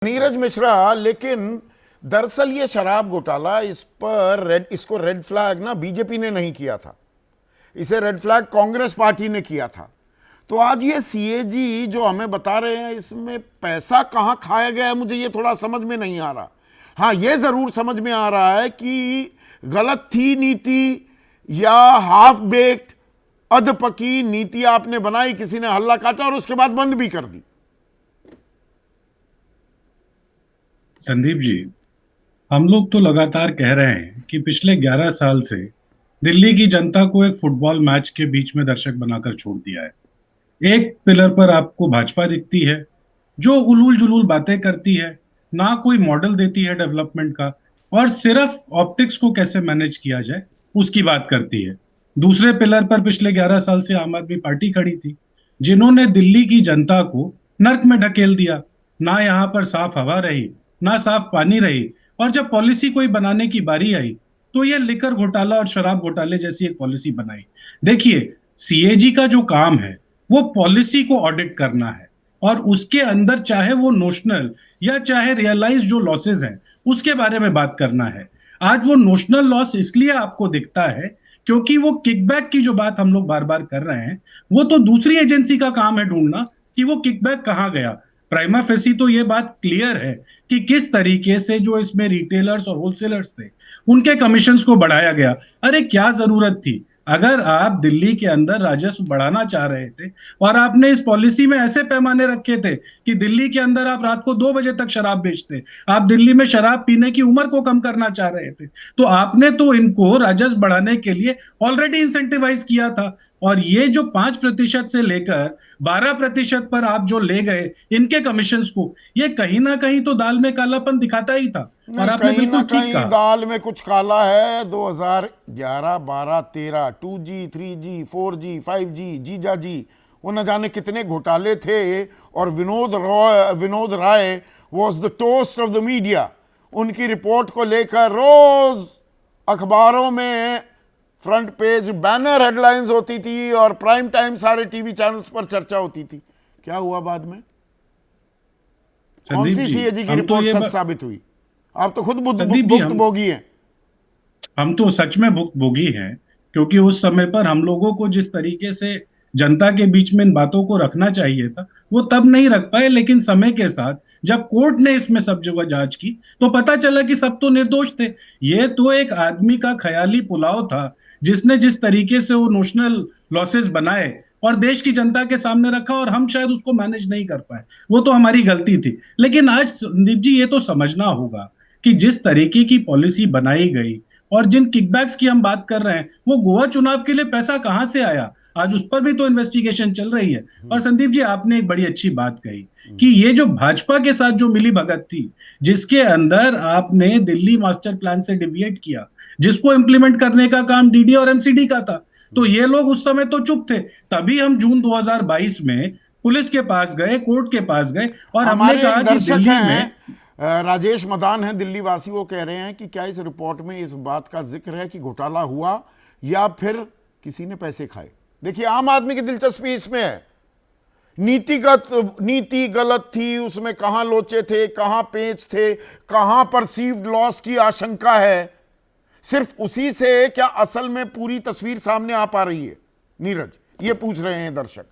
नीरज मिश्रा, लेकिन दरअसल ये शराब घोटाला, इसको रेड फ्लैग ना बीजेपी ने नहीं किया था, इसे रेड फ्लैग कांग्रेस पार्टी ने किया था। तो आज ये सीएजी जो हमें बता रहे हैं, इसमें पैसा कहां खाया गया है, मुझे ये थोड़ा समझ में नहीं आ रहा। हाँ, ये जरूर समझ में आ रहा है कि गलत थी नीति, या हाफ बेक्ड अधपकी नीति आपने बनाई, किसी ने हल्ला काटा और उसके बाद बंद भी कर दी। संदीप जी, हम लोग तो लगातार कह रहे हैं कि पिछले 11 साल से दिल्ली की जनता को एक फुटबॉल मैच के बीच में दर्शक बनाकर छोड़ दिया है। एक पिलर पर आपको भाजपा दिखती है जो उलूल जुलूल बातें करती है, ना कोई मॉडल देती है डेवलपमेंट का, और सिर्फ ऑप्टिक्स को कैसे मैनेज किया जाए उसकी बात करती है। दूसरे पिलर पर पिछले 11 साल से आम आदमी पार्टी खड़ी थी, जिन्होंने दिल्ली की जनता को नर्क में ढकेल दिया। ना यहाँ पर साफ हवा रही, ना साफ पानी रही, और जब पॉलिसी कोई बनाने की बारी आई तो ये लिकर घोटाला और शराब घोटाले जैसी एक पॉलिसी बनाई। देखिए, सीएजी का जो काम है वो पॉलिसी को ऑडिट करना है, और उसके अंदर चाहे वो नोशनल या चाहे रियलाइज जो लॉसेज हैं उसके बारे में बात करना है। आज वो नोशनल लॉस इसलिए आपको दिखता है क्योंकि वो किकबैक की जो बात हम लोग बार बार कर रहे हैं, वो तो दूसरी एजेंसी का काम है ढूंढना कि वो किकबैक कहां गया। प्राइमा फेसी तो ये बात क्लियर है कि किस तरीके से जो इसमें रिटेलर्स और होलसेलर्स थे उनके कमीशंस को बढ़ाया गया। अरे क्या जरूरत थी? अगर आप दिल्ली के अंदर राजस्व बढ़ाना चाह रहे थे और आपने इस पॉलिसी में ऐसे पैमाने रखे थे कि दिल्ली के अंदर आप रात को 2 बजे तक शराब बेचते, आप दिल्ली में शराब पीने की उम्र को कम करना चाह रहे थे, तो आपने तो इनको राजस्व बढ़ाने के लिए ऑलरेडी इंसेंटिवाइज किया था। और ये जो 5% से लेकर 12% पर आप जो ले गए इनके कमीशंस को, ये कहीं ना कहीं तो दाल में कालापन दिखाता ही था। और आपने कहीं ना बिल्कुल ठीक कहीं कहा। दाल में कुछ काला है। 2011, 12, 13 2G, 3G, 4G, 5G, जीजा जी, वो न जाने कितने घोटाले थे। और Vinod Rai was the toast of the media. उनकी रिपोर्ट को लेकर रोज अखबारों में फ्रंट पेज बैनर हेडलाइंस होती थी और प्राइम टाइम सारे टीवी चैनल्स पर चर्चा होती थी। क्या हुआ बाद में? कौन संदीप सी जी, सीएजी की हम तो रिपोर्ट ये सच साबित हुई? आप तो खुद संदीप जी, भुक्तभोगी हैं। हम तो सच में भुक्तभोगी हैं, क्योंकि उस समय पर हम लोगों को जिस तरीके से जनता के बीच में इन बातों को रखना चाहिए था वो तब नहीं रख पाए। लेकिन समय के साथ जब कोर्ट ने इसमें सब जगह जांच की तो पता चला कि सब तो निर्दोष थे। ये तो एक आदमी का ख्याली पुलाव था जिसने जिस तरीके से वो नोशनल लॉसेस बनाए और देश की जनता के सामने रखा, और हम शायद उसको मैनेज नहीं कर पाए। वो तो हमारी गलती थी। लेकिन आज संदीप जी, ये तो समझना होगा कि जिस तरीके की पॉलिसी बनाई गई और जिन किकबैक्स की हम बात कर रहे हैं, वो गोवा चुनाव के लिए पैसा कहां से आया, आज उस पर भी तो इन्वेस्टिगेशन चल रही है। और संदीप जी, आपने एक बड़ी अच्छी बात कही कि ये जो भाजपा के साथ जो मिली भगत थी, जिसके अंदर आपने दिल्ली मास्टर प्लान से डिविएट किया, जिसको इंप्लीमेंट करने का काम डीडी और एमसीडी का था, तो ये लोग उस समय तो चुप थे। तभी हम जून 2022 में पुलिस के पास गए, कोर्ट के पास गए, और हमने हमारे कहा एक कि दर्शक दिल्ली हैं, में। राजेश मदान हैं, दिल्ली वासी। वो कह रहे हैं कि क्या इस रिपोर्ट में इस बात का जिक्र है कि घोटाला हुआ या फिर किसी ने पैसे खाए? देखिए, आम आदमी की दिलचस्पी इसमें है। नीति गलत थी, उसमें कहां लोचे थे, कहां पेंच थे, कहां परसीव्ड लॉस की आशंका है, सिर्फ उसी से क्या असल में पूरी तस्वीर सामने आ पा रही है? नीरज, ये पूछ रहे हैं दर्शक।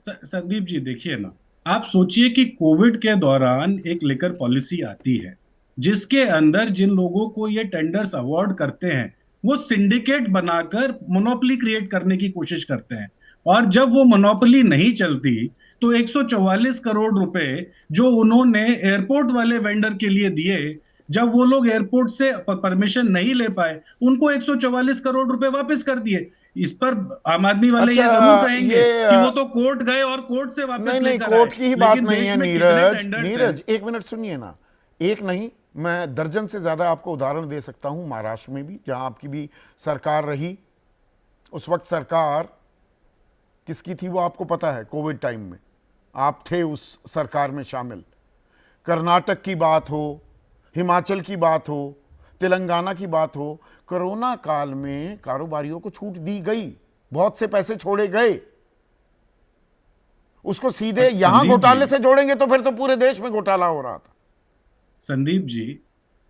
संदीप जी, देखिए ना, आप सोचिए कि कोविड के दौरान एक लिकर पॉलिसी आती है जिसके अंदर जिन लोगों को ये टेंडर्स अवार्ड करते हैं वो सिंडिकेट बनाकर मोनोपोली क्रिएट करने की कोशिश करते हैं। और जब वो मोनोपोली नहीं चलती तो 144 करोड़ रुपए जो उन्होंने एयरपोर्ट वाले वेंडर के लिए दिए, जब वो लोग एयरपोर्ट से परमिशन नहीं ले पाए, उनको 144 करोड़ रुपए वापस कर दिए। इस पर आम आदमी वाले अच्छा, ये जरूर कहेंगे ये कि वो तो कोर्ट गए और कोर्ट से वापस नहीं नहीं, लेकर कोर्ट आए। की ही बात लेकिन नहीं देश है में कितने नीरज। टेंडर्स हैं? नीरज, एक मिनट सुनिए ना। एक नहीं, मैं दर्जन से ज्यादा आपको उदाहरण दे सकता हूं। महाराष्ट्र में भी, जहां आपकी भी सरकार रही, उस वक्त सरकार किसकी थी वो आपको पता है। कोविड टाइम में आप थे उस सरकार में शामिल। कर्नाटक की बात हो, हिमाचल की बात हो, तेलंगाना की बात हो, कोरोना काल में कारोबारियों को छूट दी गई, बहुत से पैसे छोड़े गए। उसको सीधे यहां संदीप जी, घोटाले से जोड़ेंगे तो फिर तो पूरे देश में घोटाला हो रहा था। संदीप जी,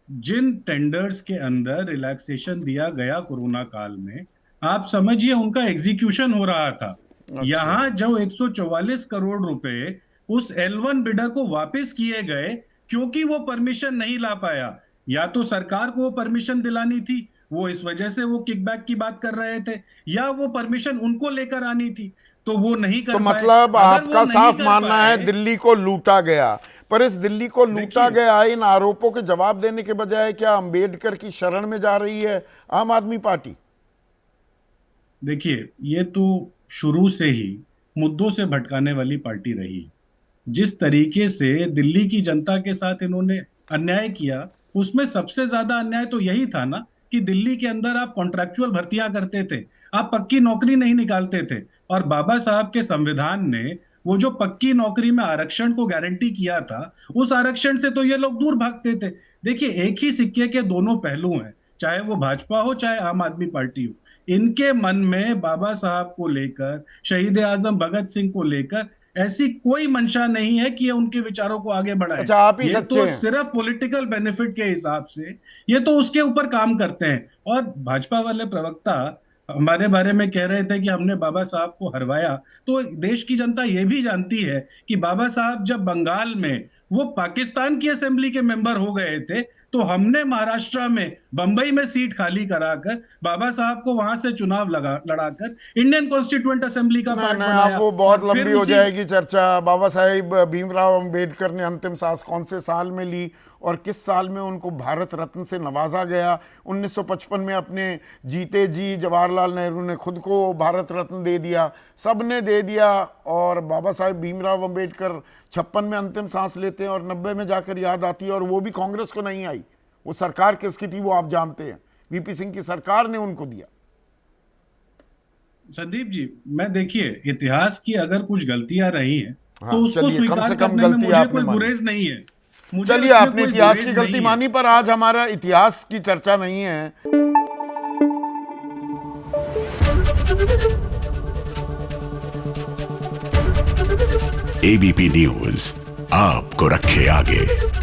जिन टेंडर्स के अंदर रिलैक्सेशन दिया गया कोरोना काल में, आप समझिए उनका एग्जीक्यूशन हो रहा था। यहां जो 144 करोड़ रुपए उस L1 बिडर को वापस किए गए क्योंकि वो परमिशन नहीं ला पाया। या तो सरकार को वो परमिशन दिलानी थी, वो इस वजह से वो किकबैक की बात कर रहे थे, या वो परमिशन उनको लेकर आनी थी, तो वो नहीं कर तो पाए। मतलब अगर वो आपका नहीं साफ कर मानना है पाए, दिल्ली को लूटा गया, पर इस दिल्ली को लूटा देखिए, गया इन आरोपों के जवाब देने के बजाय क्या अंबेडकर की शरण में जा रही है आम आदमी पार्टी? देखिए, ये तो शुरू से ही मुद्दों से भटकाने वाली पार्टी रही। जिस तरीके से दिल्ली की जनता के साथ इन्होंने अन्याय किया, उसमें सबसे ज्यादा अन्याय तो यही था ना कि दिल्ली के अंदर आप कॉन्ट्रैक्चुअल भर्तियां करते थे, आप पक्की नौकरी नहीं निकालते थे। और बाबा साहब के संविधान ने वो जो पक्की नौकरी में आरक्षण को गारंटी किया था, उस आरक्षण से तो ये लोग दूर भागते थे। देखिए, एक ही सिक्के के दोनों पहलू हैं, चाहे वो भाजपा हो चाहे आम आदमी पार्टी हो। इनके मन में बाबा साहब को लेकर, शहीद आजम भगत सिंह को लेकर ऐसी कोई मंशा नहीं है कि ये उनके विचारों को आगे बढ़ाएं। अच्छा, आप ही ये सच्चे तो हैं। सिर्फ पॉलिटिकल बेनिफिट के हिसाब से ये तो उसके ऊपर काम करते हैं। और भाजपा वाले प्रवक्ता हमारे बारे में कह रहे थे कि हमने बाबा साहब को हरवाया, तो देश की जनता ये भी जानती है कि बाबा साहब जब बंगाल में वो पाकिस्तान की असेंबली के मेंबर हो गए थे, तो हमने महाराष्ट्र में, बंबई में सीट खाली कराकर बाबा साहब को वहां से चुनाव लड़ाकर इंडियन कॉन्स्टिट्यूएंट असेंबली का नहीं पार्ट नहीं, बनाया। अब वो बहुत और फिर लंबी हो उसी जाएगी चर्चा। बाबा साहेब भीमराव अंबेडकर ने अंतिम सांस कौन से साल में ली और किस साल में उनको भारत रत्न से नवाजा गया? 1955 में अपने जीते जी जवाहरलाल नेहरू ने खुद को भारत रत्न दे दिया, सब ने दे दिया। और बाबा साहेब भीमराव अंबेडकर 56 में अंतिम सांस लेते हैं और 90 में जाकर याद आती है, और वो भी कांग्रेस को नहीं आई। वो सरकार किसकी थी वो आप जानते हैं, वीपी सिंह की सरकार ने उनको दिया। संदीप जी, मैं देखिए, इतिहास की अगर कुछ गलतियां रही हैं हाँ, तो उसको चलिए, कम स्वीकार से कम करने में गलती मुझे आपने कोई मानी। गुरेज नहीं है। मुझे चलिए, उसमें आपने कोई इतिहास की गुरेज गलती नहीं है। मानी, पर आज हमारा इतिहास की चर्चा नहीं है। एबीपी न्यूज आपको रखे आगे।